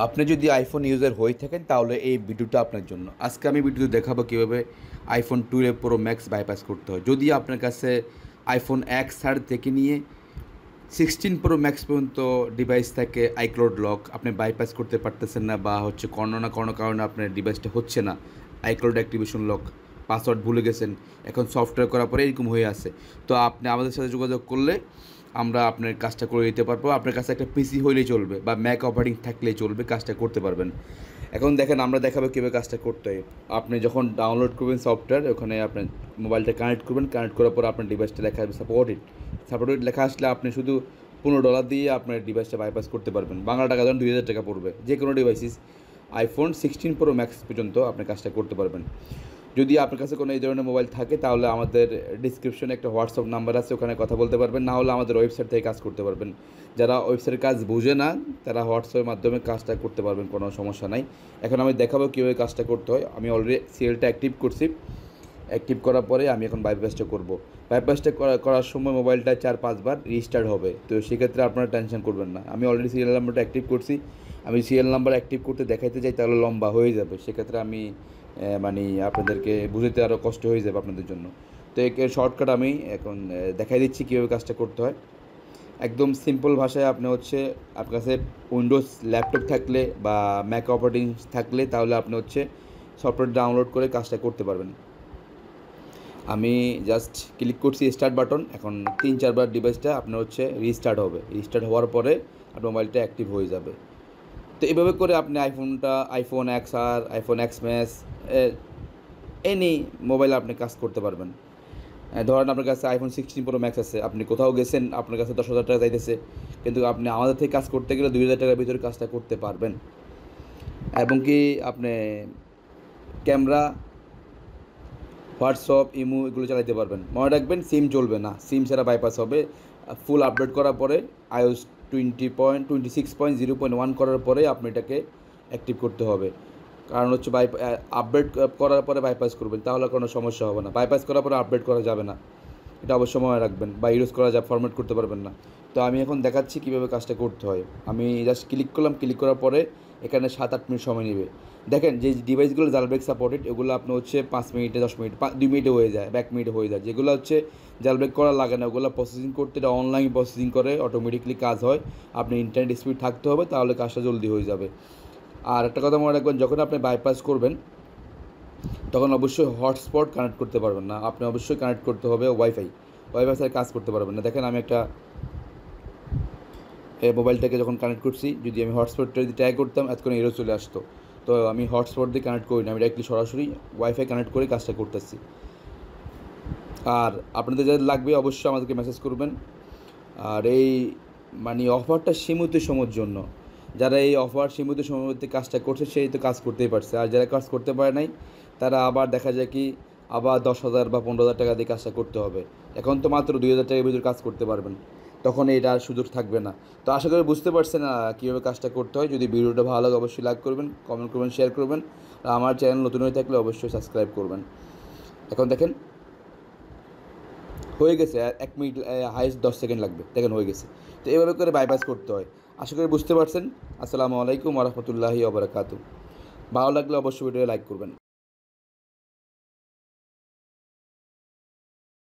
আপনি যদি iPhone user হয়ে থাকেন তাহলে এই ভিডিওটা আপনার জন্য। আজকে আমি ভিডিওতে দেখাবো কীভাবে আইফোন 12 প্রো ম্যাক্স বাইপাস করতে হয়। যদি আপনার কাছে আইফোন XR থেকে নিয়ে 16 প্রো ম্যাক্স পর্যন্ত ডিভাইস থাকে, আইক্লাউড লক আপনি বাইপাস করতে পারতেছেন না, বা হচ্ছে কোনো না কোনো কারণে আপনার ডিভাইসটা হচ্ছে না, আইক্লাউড অ্যাক্টিভেশন লক, পাসওয়ার্ড ভুলে গেছেন, এখন সফটওয়্যার করার পরে এরকম হয়ে আছে, তো আপনি আমাদের সাথে যোগাযোগ করলে আমরা আপনার কাজটা করে দিতে পারবো। আপনার কাছে একটা পিসি হইলেই চলবে বা ম্যাক অপারেটিং থাকলেই চলবে, কাজটা করতে পারবেন। এখন দেখেন আমরা দেখাবো কীভাবে কাজটা করতে হয়। আপনি যখন ডাউনলোড করবেন সফটওয়্যার, ওখানে আপনার মোবাইলটা কানেক্ট করবেন, কানেক্ট করার পর আপনার ডিভাইসটা লেখা হবে সাপোর্টেড লেখা আসলে আপনি শুধু $15 দিয়ে আপনার ডিভাইসটা বাইপাস করতে পারবেন। বাংলা টাকা ধরেন 2000 টাকা পড়বে। যে কোনো ডিভাইসিস আইফোন 16 প্রো ম্যাক্স পর্যন্ত আপনি কাজটা করতে পারবেন। যদি আপনার কাছে কোনো এই ধরনের মোবাইল থাকে তাহলে আমাদের ডিসক্রিপশনে একটা হোয়াটসঅ্যাপ নাম্বার আছে, ওখানে কথা বলতে পারবেন, না হলে আমাদের ওয়েবসাইট থেকে কাজ করতে পারবেন। যারা ওয়েবসাইটের কাজ বুঝে না তারা হোয়াটসঅ্যাপের মাধ্যমে কাজটা করতে পারবেন, কোনো সমস্যা নাই। এখন আমি দেখাবো কীভাবে কাজটা করতে হয়। আমি অলরেডি সিএলটা অ্যাক্টিভ করছি। অ্যাক্টিভ করার পরে আমি এখন বাইপাসটা করব। বাইপাসটা করার সময় মোবাইলটা 4-5 বার রিস্টার্ট হবে, তো সেক্ষেত্রে আপনারা টেনশন করবেন না। আমি অলরেডি সিরিয়াল নাম্বারটা অ্যাক্টিভ করছি। আমি সিরিয়াল নাম্বার অ্যাক্টিভ করতে দেখাইতে চাই তাহলে লম্বা হয়ে যাবে, সেক্ষেত্রে আমি মানে আপনাদেরকে বুঝতে আরও কষ্ট হয়ে যাবে আপনাদের জন্য। তো এর শর্টকাট আমি এখন দেখাই দিচ্ছি কীভাবে কাজটা করতে হয়। একদম সিম্পল ভাষায় আপনি হচ্ছে আপনার কাছে উইন্ডোজ ল্যাপটপ থাকলে বা ম্যাক অপারেটিং থাকলে তাহলে আপনি হচ্ছে সফটওয়্যার ডাউনলোড করে কাজটা করতে পারবেন। আমি জাস্ট ক্লিক করছি স্টার্ট বাটন। এখন 3-4 বার ডিভাইসটা আপনার হচ্ছে রিস্টার্ট হবে। রিস্টার্ট হওয়ার পরে আপনার মোবাইলটা অ্যাক্টিভ হয়ে যাবে। তো এভাবে করে আপনি iPhone XR, iPhone X max, any mobile আপনি কাজ করতে পারবেন। ধরেন আপনার কাছে আইফোন 16 প্রো ম্যাক্স আছে, আপনি কোথাও গেছেন, আপনার কাছে 10,000 টাকা চাইতেছে, কিন্তু আপনি আমাদের থেকে কাজ করতে গেলে 2,000 টাকার ভিতরে কাজটা করতে পারবেন। এবং কি আপনি ক্যামেরা, হোয়াটসঅ্যাপ, ইমো এগুলো চালাতে পারবেন। মনে রাখবেন সিম চলবে না, সিম ছাড়া বাইপাস হবে। ফুল আপডেট করার পরে iOS 26.0.1 করার পরে আপনি এটাকে অ্যাক্টিভ করতে হবে। কারণ হচ্ছে আপডেট করার পরে বাইপাস করবেন, তাহলে কোনো সমস্যা হবে না। বাইপাস করার পরে আপডেট করা যাবে না, এটা অবশ্যই মনে রাখবেন, বা ইউজ করা যাবে, ফরম্যাট করতে পারবেন না। তো আমি এখন দেখাচ্ছি কীভাবে কাজটা করতে হয়। আমি জাস্ট ক্লিক করলাম, ক্লিক করার পরে এখানে 7-8 মিনিট সময় নেবে। দেখেন যে ডিভাইসগুলো জালব্রেক সাপোর্টেড, এগুলো আপনি হচ্ছে 5 মিনিটে, 10 মিনিট, 2 মিনিটে হয়ে যায়, 1 মিনিটে হয়ে যায়। যেগুলো হচ্ছে জালব্রেক করা লাগে না, ওগুলো প্রসেসিং করতে এটা অনলাইন প্রসেসিং করে, অটোমেটিকলি কাজ হয়। আপনি ইন্টারনেট স্পিড থাকতে হবে, তাহলে কাজটা জলদি হয়ে যাবে। আর একটা কথা মনে রাখবেন, যখন আপনি বাইপাস করবেন তখন অবশ্যই হটস্পট কানেক্ট করতে পারবেন না, আপনি অবশ্যই কানেক্ট করতে হবে ওয়াইফাই ছাড়া কাজ করতে পারবেন না। দেখেন আমি একটা মোবাইলটাকে যখন কানেক্ট করছি, যদি আমি হটস্পটটা যদি ট্রাই করতাম এতক্ষণ এরও চলে আসতো। তো আমি হটস্পট দিয়ে কানেক্ট করি না, আমি ডাইরেক্টলি সরাসরি ওয়াইফাই কানেক্ট করে কাজটা করতেছি। আর আপনাদের যাদের লাগবে অবশ্যই আমাদেরকে মেসেজ করবেন। আর এই অফারটা সীমিত সময়ের জন্য, যারা এই অফার সীমিত সময়ের মধ্যে কাজটা করছে সেই তো কাজ করতেই পারছে, আর যারা কাজ করতে পারে নাই তারা আবার দেখা যায় কি আবার 10,000 বা 15,000 টাকা দিয়ে কাজটা করতে হবে। এখন তো মাত্র 2,000 টাকার ভিতরে কাজ করতে পারবেন, তখন এটা আর সুযোগ থাকবে না। তো আশা করি বুঝতে পারছেন কীভাবে কাজটা করতে হয়। যদি ভিডিওটা ভালো লাগে অবশ্যই লাইক করবেন, কমেন্ট করবেন, শেয়ার করবেন। আর আমার চ্যানেল নতুন হয়ে থাকলে অবশ্যই সাবস্ক্রাইব করবেন। এখন দেখেন হয়ে গেছে, 1 মিনিট, হাইস্ট 10 সেকেন্ড লাগবে, দেখেন হয়ে গেছে। তো এভাবে করে বাইপাস করতে হয়। আশা করি বুঝতে পারছেন। আসসালামু আলাইকুম ওয়া রাহমাতুল্লাহি ওয়া বারাকাতুহু। ভালো লাগলে অবশ্যই ভিডিও লাইক করবেন।